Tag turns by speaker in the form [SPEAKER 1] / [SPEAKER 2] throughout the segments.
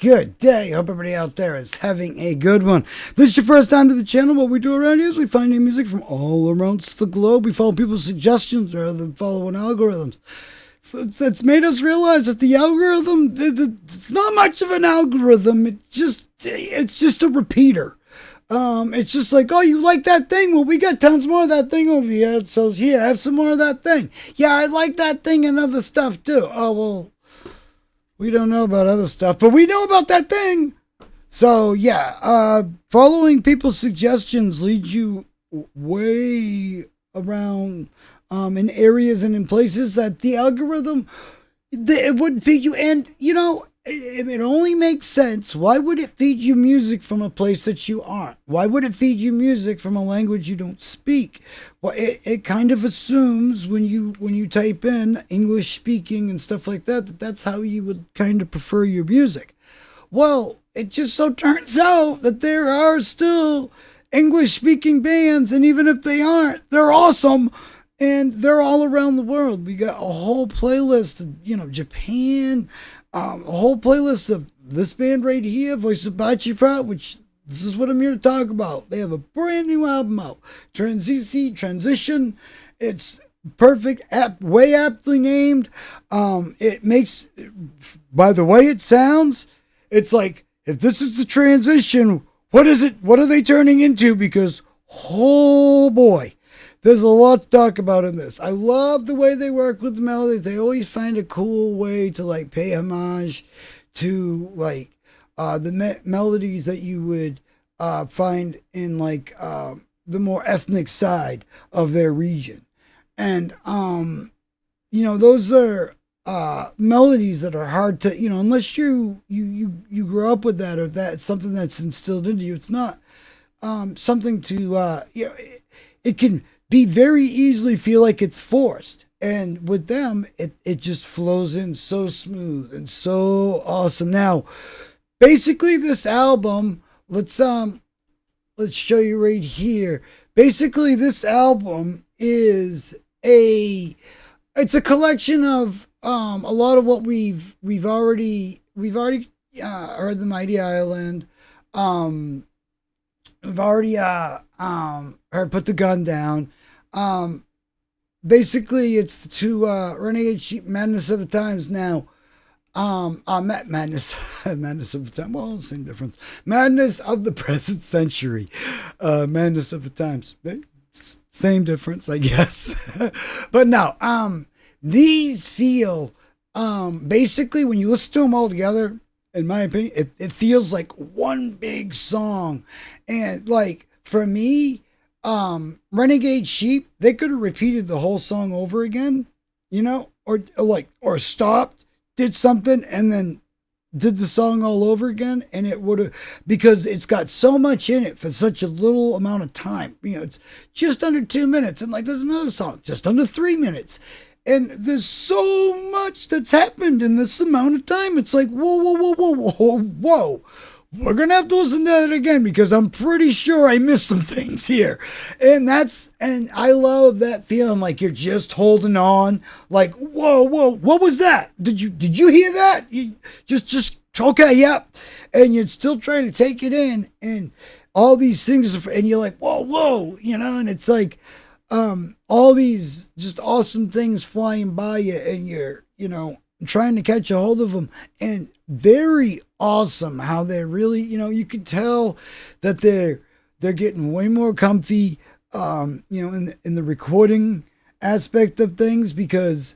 [SPEAKER 1] good day. Hope everybody out there is having a good one. If this is your first time to the channel, what we do around here is we find new music from all around the globe. We follow people's suggestions rather than following algorithms. So it's made us realize that the algorithm, it's not much of an algorithm. It's just a repeater. It's just like, oh, you like that thing? Well, we got tons more of that thing over here. So here, have some more of that thing. Yeah, I like that thing and other stuff too. Oh, well, we don't know about other stuff, but we know about that thing. So yeah, following people's suggestions leads you way around in areas and in places that the algorithm, it wouldn't feed you. And, you know, it only makes sense. Why would it feed you music from a place that you aren't? Why would it feed you music from a language you don't speak? Well, it kind of assumes when you type in English speaking and stuff like that, that's how you would kind of prefer your music. Well, it just so turns out that there are still English speaking bands, and even if they aren't, they're awesome. And they're all around the world. We got a whole playlist of, you know, Japan, a whole playlist of this band right here, Voice of Baceprot, which this is what I'm here to talk about. They have a brand new album out, Transisi, Transition. It's perfect, way aptly named. It makes, by the way it sounds, it's like, if this is the transition, what is it? What are they turning into? Because, oh boy. There's a lot to talk about in this. I love the way they work with the melodies. They always find a cool way to like pay homage to like the melodies that you would find in like the more ethnic side of their region. And you know, those are melodies that are hard to, you know, unless you grow up with that, or that's something that's instilled into you. It's not something to you know, it can be very easily feel like it's forced. And with them, it just flows in so smooth and so awesome. Now, basically this album, let's show you right here. Basically this album is it's a collection of a lot of what we've already heard. The Mighty Island. We've already heard Put the Gun Down. Basically, it's the two Renegade Sheep, Madness of the Times. Now, Madness of the Time. Well, same difference. Madness of the Present Century. Madness of the Times. Same difference, I guess. But no, these feel basically when you listen to them all together. In my opinion, it feels like one big song. And like for me, Renegade Sheep, they could have repeated the whole song over again, you know, or stopped, did something, and then did the song all over again, and it would have, because it's got so much in it for such a little amount of time. You know, it's just under 2 minutes, and like there's another song just under 3 minutes. And there's so much that's happened in this amount of time. It's like, whoa. We're going to have to listen to that again because I'm pretty sure I missed some things here. And I love that feeling like you're just holding on. Like, whoa, what was that? Did you hear that? You just, okay, yep. And you're still trying to take it in, and all these things, and you're like, whoa, you know, and it's like, all these just awesome things flying by you, and you're, you know, trying to catch a hold of them. And very awesome how they're really, you know, you can tell that they're getting way more comfy, you know, in the recording aspect of things, because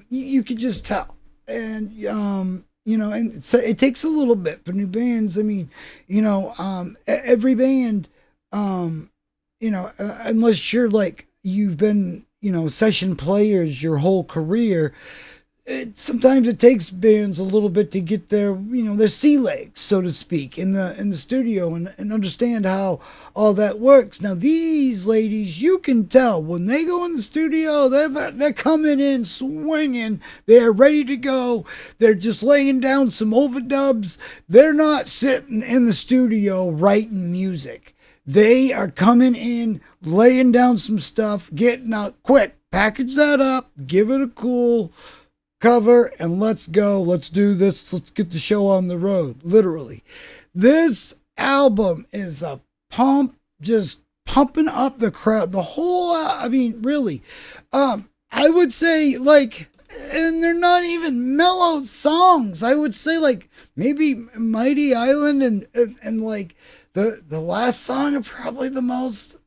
[SPEAKER 1] you can just tell. And you know, and so it takes a little bit for new bands. I mean, you know, every band, you know, unless you're like, you've been, you know, session players your whole career, sometimes it takes bands a little bit to get their, you know, their sea legs, so to speak, in the studio, and understand how all that works. Now, these ladies, you can tell when they go in the studio, they're coming in swinging. They're ready to go. They're just laying down some overdubs. They're not sitting in the studio writing music. They are coming in, laying down some stuff, getting out quick, package that up, give it a cool, cover and let's go. Let's do this. Let's get the show on the road. Literally. This album is a just pumping up the crowd. The whole, I mean, really. I would say, like, and they're not even mellow songs. I would say, like, maybe Mighty Island and like, the last song are probably the most,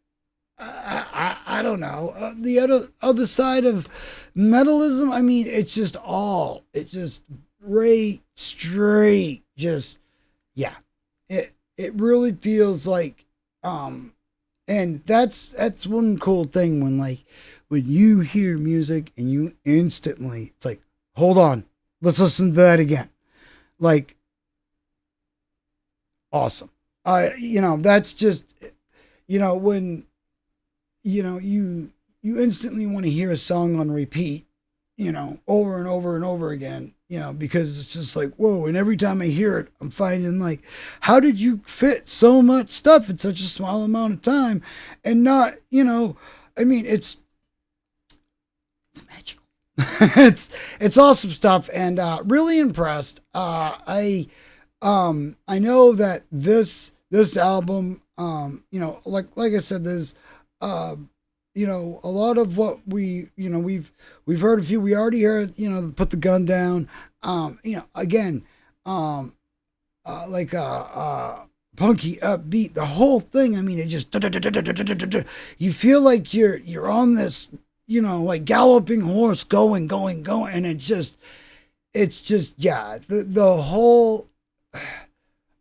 [SPEAKER 1] I don't know, the other side of metalism. I mean, it's just straight, just, yeah. It really feels like, and that's one cool thing when you hear music and you instantly, it's like, hold on, let's listen to that again. Like, awesome. That's just, when, you instantly want to hear a song on repeat, over and over and over again, because it's just like, whoa. And every time I hear it, I'm finding, like, how did you fit so much stuff in such a small amount of time and not, I mean, it's magical. It's awesome stuff, and really impressed. I know that this album, like I said, there's a lot of what we've heard a few. We already heard, Put the Gun Down. Again, like punky upbeat, the whole thing. I mean, it just you feel like you're on this, like galloping horse going, and it's just yeah, the whole.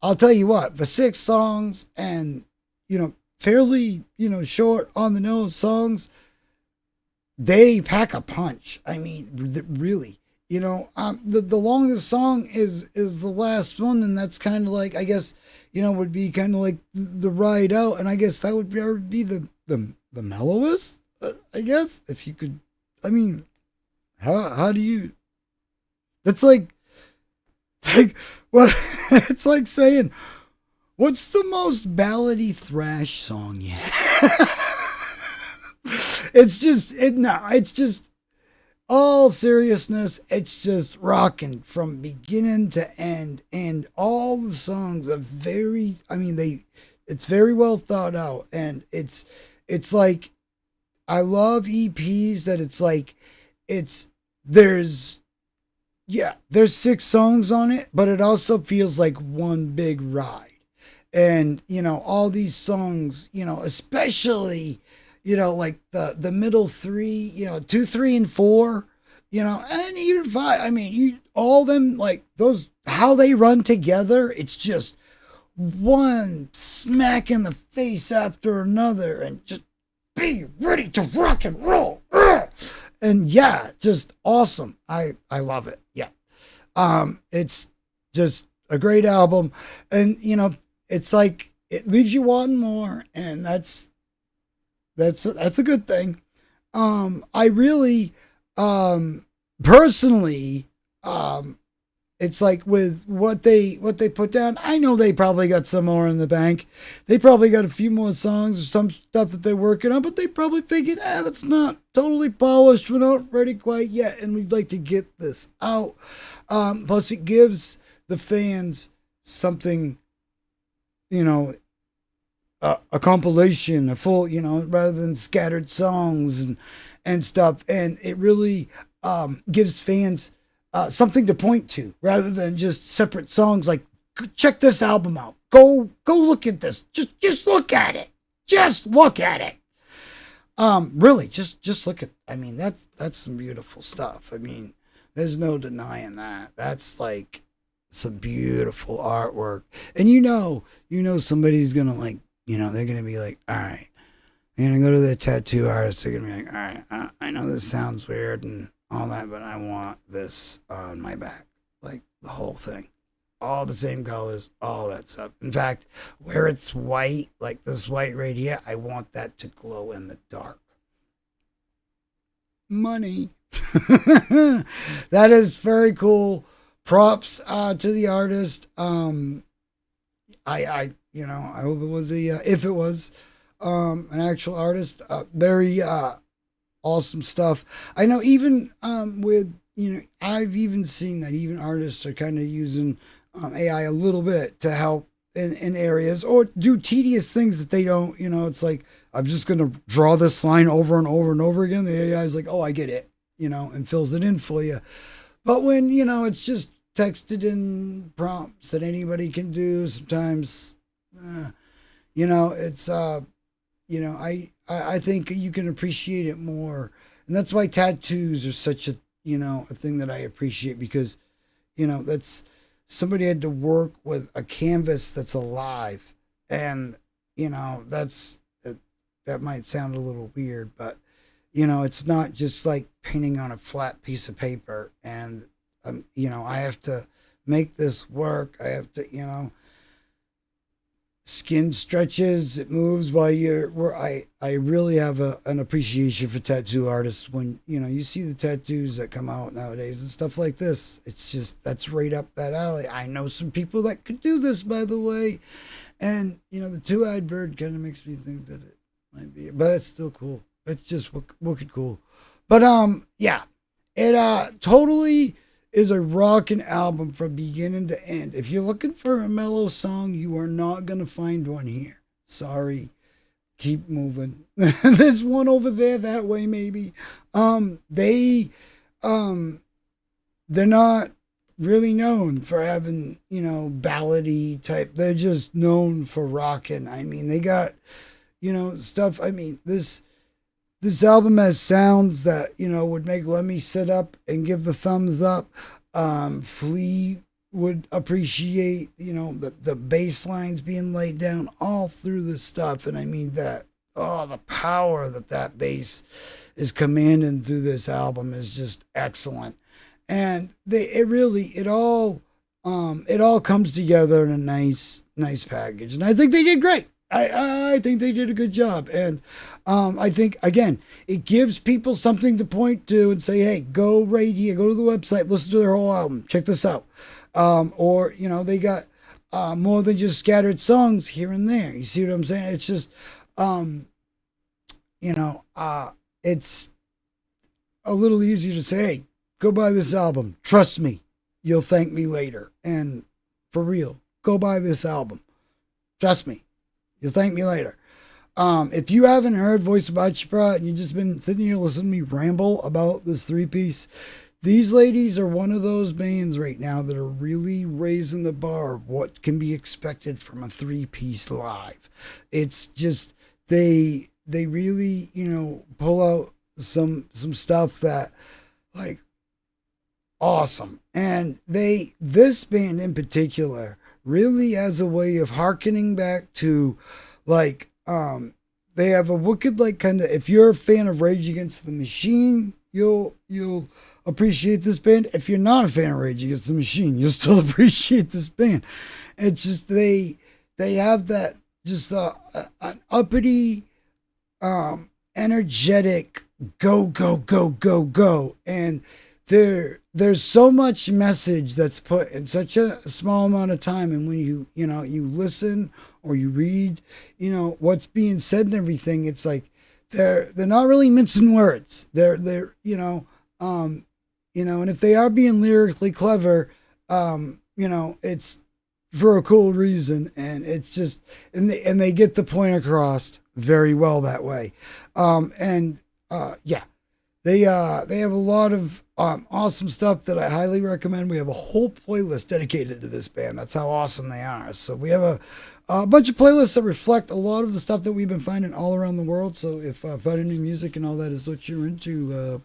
[SPEAKER 1] I'll tell you what, the 6 songs and fairly short on the nose songs, they pack a punch. I mean, really, the longest song is the last one, and that's kind of like, I guess, would be kind of like the ride out, and I guess that would be the mellowest. I guess, if you could. I mean, how do you? It's like well, it's like saying, what's the most ballady thrash song yet? It's just all seriousness. It's just rocking from beginning to end, and all the songs are it's very well thought out, and it's like, I love EPs that it's like, there's 6 songs on it, but it also feels like one big ride. And, all these songs, especially, like the middle 3, 2, 3, and 4, and even 5. I mean, all them, like, those, how they run together, it's just one smack in the face after another, and just be ready to rock and roll. And yeah, just awesome. I love it. Yeah. It's just a great album, and it's like, it leaves you wanting more, and that's a good thing. I really, personally, it's like, with what they put down, I know they probably got some more in the bank. They probably got a few more songs or some stuff that they're working on, but they probably figured, that's not totally polished. We're not ready quite yet, and we'd like to get this out. Plus, it gives the fans something, a compilation, a full, rather than scattered songs and stuff. And it really gives fans something to point to, rather than just separate songs. Like, check this album out. Go look at this. Just look at it. Just look at it. Really, just look at. I mean, that's some beautiful stuff. I mean, there's no denying that. That's like some beautiful artwork. And somebody's gonna, like, they're gonna be like, all right, they're gonna go to the tattoo artist. They're gonna be like, all right, I know this sounds weird and all that, but I want this on my back, like the whole thing, all the same colors, all that stuff. In fact, where it's white, like this white right here, I want that to glow in the dark. Money. That is very cool. Props to the artist. I hope it was if it was an actual artist, very awesome stuff. I know, even with I've even seen that even artists are kind of using AI a little bit to help in areas or do tedious things that they don't. It's like I'm just gonna draw this line over and over and over again. The AI is like, oh, I get it, and fills it in for you. But when it's just texted in prompts that anybody can do, sometimes, it's I think you can appreciate it more, and that's why tattoos are such a thing that I appreciate because, that's somebody had to work with a canvas that's alive, and that might sound a little weird, but it's not just like painting on a flat piece of paper, and I have to make this work. I have to, skin stretches, it moves while I really have an appreciation for tattoo artists when you see the tattoos that come out nowadays and stuff like this. It's just that's right up that alley. I know some people that could do this, by the way, and the two-eyed bird kind of makes me think that it might be, but it's still cool. It's just wicked cool. But yeah, it totally is a rockin' album from beginning to end. If you're looking for a mellow song, you are not gonna find one here. Sorry. Keep moving. There's one over there that way, maybe. They're not really known for having, ballady type. They're just known for rocking. I mean, they got, stuff. I mean, this album has sounds that, would make Lemmy sit up and give the thumbs up. Flea would appreciate, the bass lines being laid down all through this stuff. And I mean the power that bass is commanding through this album is just excellent. And it all comes together in a nice package. And I think they did great. I think they did a good job. And I think, again, it gives people something to point to and say, hey, go right here, go to the website, listen to their whole album, check this out. Or, they got more than just scattered songs here and there. You see what I'm saying? It's just, it's a little easier to say, hey, go buy this album. Trust me, you'll thank me later. And for real, go buy this album. Trust me. You'll thank me later. If you haven't heard Voice of Baceprot and you've just been sitting here listening to me ramble about this three-piece, these ladies are one of those bands right now that are really raising the bar of what can be expected from a three-piece live. It's just they really, pull out some stuff that like awesome. And this band in particular really has a way of hearkening back to like they have a wicked like kind of, if you're a fan of Rage Against the Machine, you'll appreciate this band. If you're not a fan of Rage Against the Machine, you'll still appreciate this band. It's just they have that just an uppity energetic go, and there's so much message that's put in such a small amount of time. And when you listen or you read, what's being said and everything, it's like they're not really mincing words. They're and if they are being lyrically clever, it's for a cool reason, and it's just and they get the point across very well that way. They have a lot of awesome stuff that I highly recommend. We have a whole playlist dedicated to this band. That's how awesome they are. So we have a bunch of playlists that reflect a lot of the stuff that we've been finding all around the world. So if finding new music and all that is what you're into,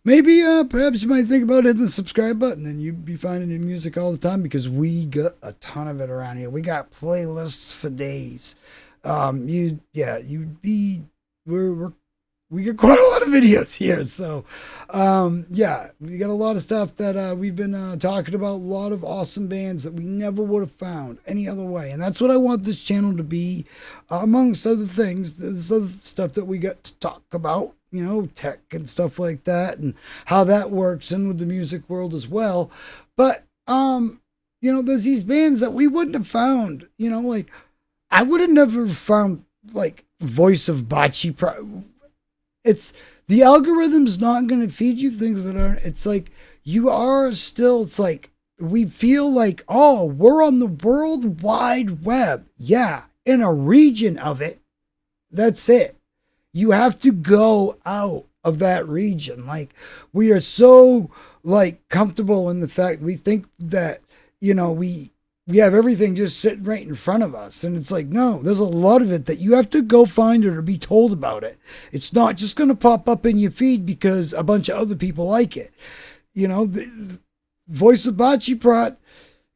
[SPEAKER 1] maybe perhaps you might think about hitting the subscribe button, and you'd be finding new music all the time, because we got a ton of it around here. We got playlists for days. We get quite a lot of videos here. So, we got a lot of stuff that we've been talking about, a lot of awesome bands that we never would have found any other way. And that's what I want this channel to be, amongst other things. There's other stuff that we got to talk about, tech and stuff like that, and how that works in with the music world as well. But, there's these bands that we wouldn't have found, like I would have never found like Voice of Baceprot. the algorithm's not going to feed you things that aren't. It's like you are still. It's like we feel like, oh, we're on the World Wide Web. Yeah, in a region of it. That's it. You have to go out of that region. Like, we are so like comfortable in the fact we think that, we have everything just sitting right in front of us. And it's like, no, there's a lot of it that you have to go find it or be told about it. It's not just going to pop up in your feed because a bunch of other people like it. The Voice of Baceprot,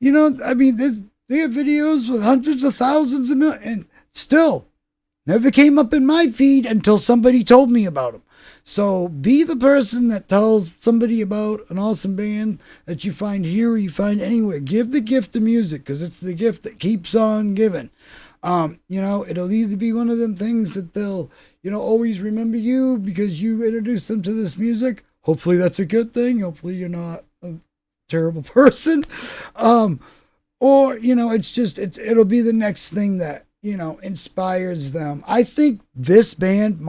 [SPEAKER 1] they have videos with hundreds of thousands of millions, and still never came up in my feed until somebody told me about them. So be the person that tells somebody about an awesome band that you find here or you find anywhere. Give the gift of music, because it's the gift that keeps on giving. It'll either be one of them things that they'll, always remember you because you introduced them to this music. Hopefully that's a good thing. Hopefully you're not a terrible person. Or, it'll be the next thing that, inspires them. I think this band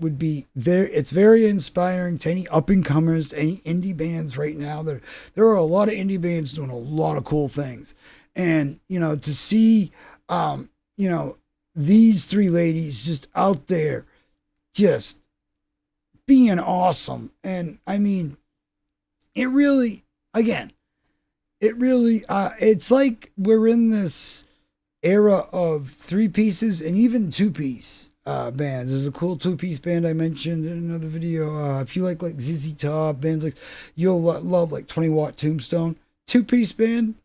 [SPEAKER 1] would be it's very inspiring to any up and comers, to any indie bands right now. There are a lot of indie bands doing a lot of cool things. And, to see, these three ladies just out there, just being awesome. And I mean, it's like we're in this era of 3-pieces and even 2-piece bands. There's a cool 2-piece band I mentioned in another video. If you like ZZ Top, bands like, you'll love like 20 Watt Tombstone. 2-piece band,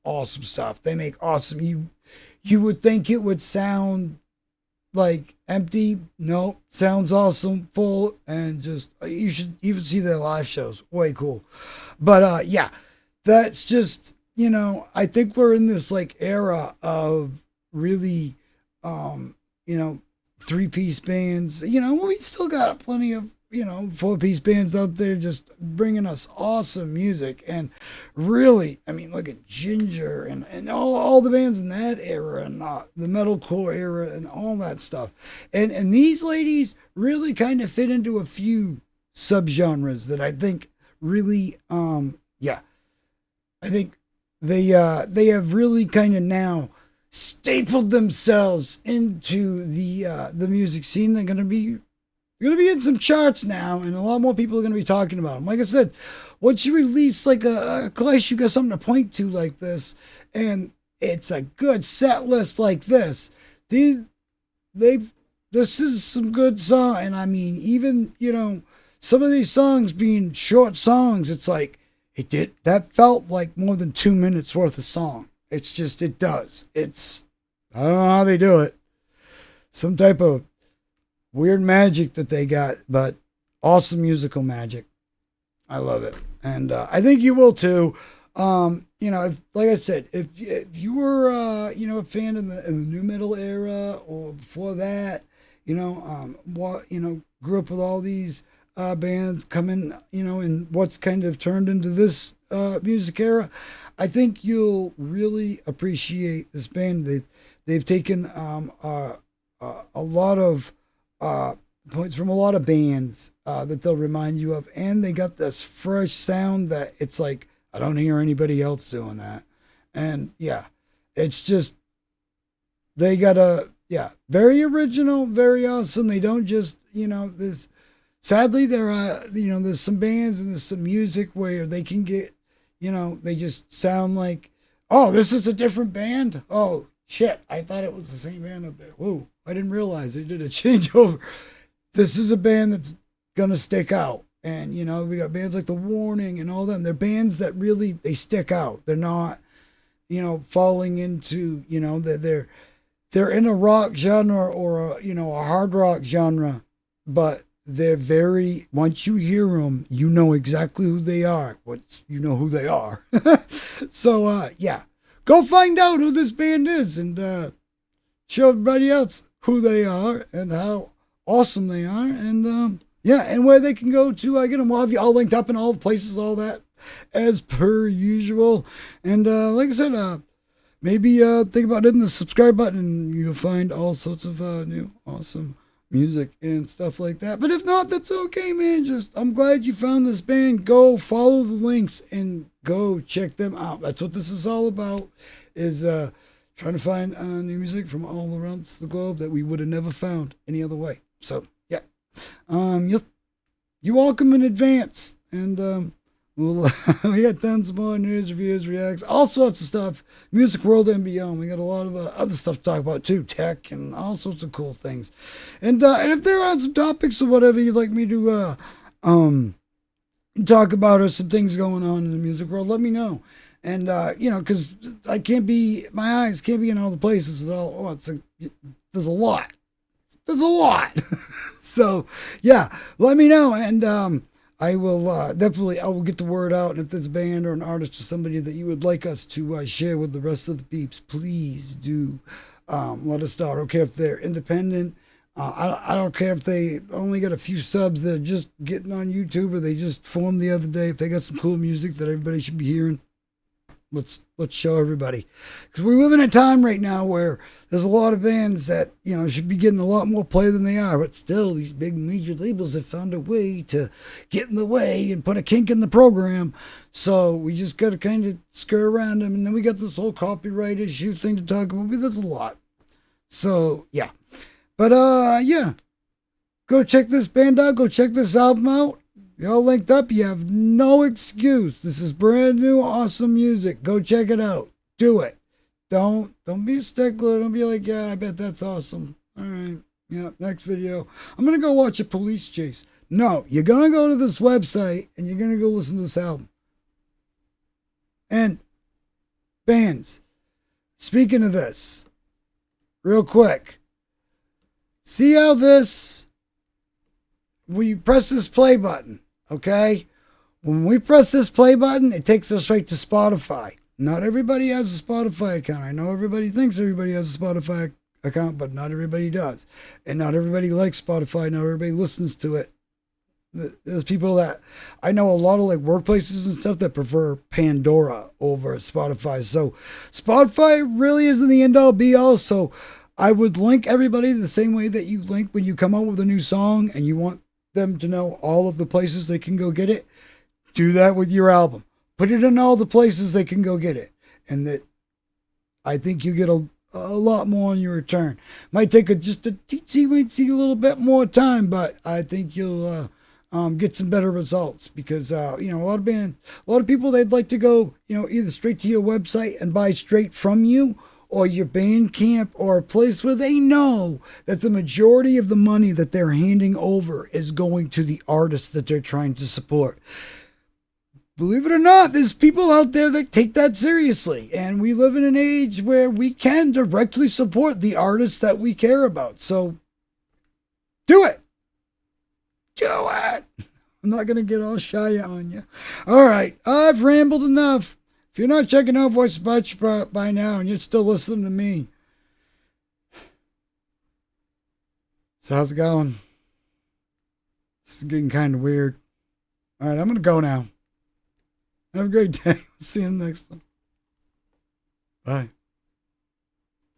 [SPEAKER 1] awesome stuff. They make awesome. You would think it would sound like empty. No, sounds awesome, full, and just, you should even see their live shows. Way cool. But yeah, that's just, I think we're in this like era of really 3-piece bands. We still got plenty of 4-piece bands out there just bringing us awesome music. And really, look at Ginger and all the bands in that era, and the metalcore era and all that stuff. And these ladies really kind of fit into a few subgenres that I think really, I think they have really kind of now stapled themselves into the music scene. They're gonna be in some charts now, and a lot more people are gonna be talking about them. Like I said, once you release like a clash, you got something to point to like this, and it's a good set list like this. This is some good song, and I mean, even some of these songs being short songs, it's like that felt like more than 2 minutes worth of song. It's just, it does. I don't know how they do it. Some type of weird magic that they got, but awesome musical magic. I love it. And I think you will too. Like I said, if you were, a fan in the new metal era or before that, grew up with all these bands coming, and what's kind of turned into this music era, I think you'll really appreciate this band. They've taken a lot of points from a lot of bands that they'll remind you of, and they got this fresh sound that it's like, I don't hear anybody else doing that. And yeah, it's just, they got very original, very awesome. They don't just, this. Sadly, there's some bands and there's some music where they can get, they just sound like, oh, this is a different band. Oh, shit, I thought it was the same band up there. Whoa, I didn't realize they did a changeover. This is a band that's going to stick out. And, we got bands like The Warning and all them. They're bands that really, they stick out. They're not, falling into, they're in a rock genre or a hard rock genre, but they're very, once you hear them, you know exactly who they are. You know who they are. So, yeah, go find out who this band is and show everybody else who they are and how awesome they are. And, and where they can go to get them. We'll have you all linked up in all the places, all that, as per usual. And like I said, maybe think about hitting the subscribe button and you'll find all sorts of new awesome music and stuff like that. But if not, that's okay, man. I'm glad you found this band. Go follow the links and go check them out. That's what this is all about, is trying to find new music from all around the globe that we would have never found any other way. So, yeah. You're welcome in advance. And we got tons more news, reviews, reacts, all sorts of stuff. Music world and beyond. We got a lot of other stuff to talk about too, tech and all sorts of cool things. And if there are some topics or whatever you'd like me to talk about, or some things going on in the music world, let me know. And because my eyes can't be in all the places at all. There's a lot. There's a lot. So yeah, let me know. And I will I will get the word out. And if there's a band or an artist or somebody that you would like us to share with the rest of the peeps, please do let us know. I don't care if they're independent. I don't care if they only got a few subs that are just getting on YouTube, or they just formed the other day. If they got some cool music that everybody should be hearing, let's show everybody. Because we live in a time right now where there's a lot of bands that should be getting a lot more play than they are, but still these big major labels have found a way to get in the way and put a kink in the program. So we just got to kind of skirt around them. And then we got this whole copyright issue thing to talk about. But there's a lot. So yeah, but yeah, go check this band out. Go check this album out. Y'all linked up. You have no excuse. This is brand new, awesome music. Go check it out. Do it. Don't be a stickler. Don't be like, yeah, I bet that's awesome. All right. Yeah, next video. I'm going to go watch a police chase. No, you're going to go to this website and you're going to go listen to this album. And bands, speaking of this, real quick, see how we press this play button. Okay? When we press this play button, it takes us right to Spotify. Not everybody has a Spotify account. I know everybody thinks everybody has a Spotify account, but not everybody does. And not everybody likes Spotify. Not everybody listens to it. There's people that, I know a lot of like workplaces and stuff that prefer Pandora over Spotify. So Spotify really isn't the end all be all. So I would link everybody the same way that you link when you come out with a new song and you want them to know all of the places they can go get it. Do that with your album. Put it in all the places they can go get it. And that, I think you get a lot more on your return. Might take just a teensy little bit more time, but I think you'll get some better results, because a lot of people, they'd like to go either straight to your website and buy straight from you, or your Bandcamp, or a place where they know that the majority of the money that they're handing over is going to the artist that they're trying to support. Believe it or not, there's people out there that take that seriously. And we live in an age where we can directly support the artists that we care about. So do it. Do it. I'm not going to get all shy on you. All right. I've rambled enough. If you're not checking out Voice of Baceprot by now and you're still listening to me, so how's it going? This is getting kind of weird. All right, I'm going to go now. Have a great day. See you in the next one. Bye.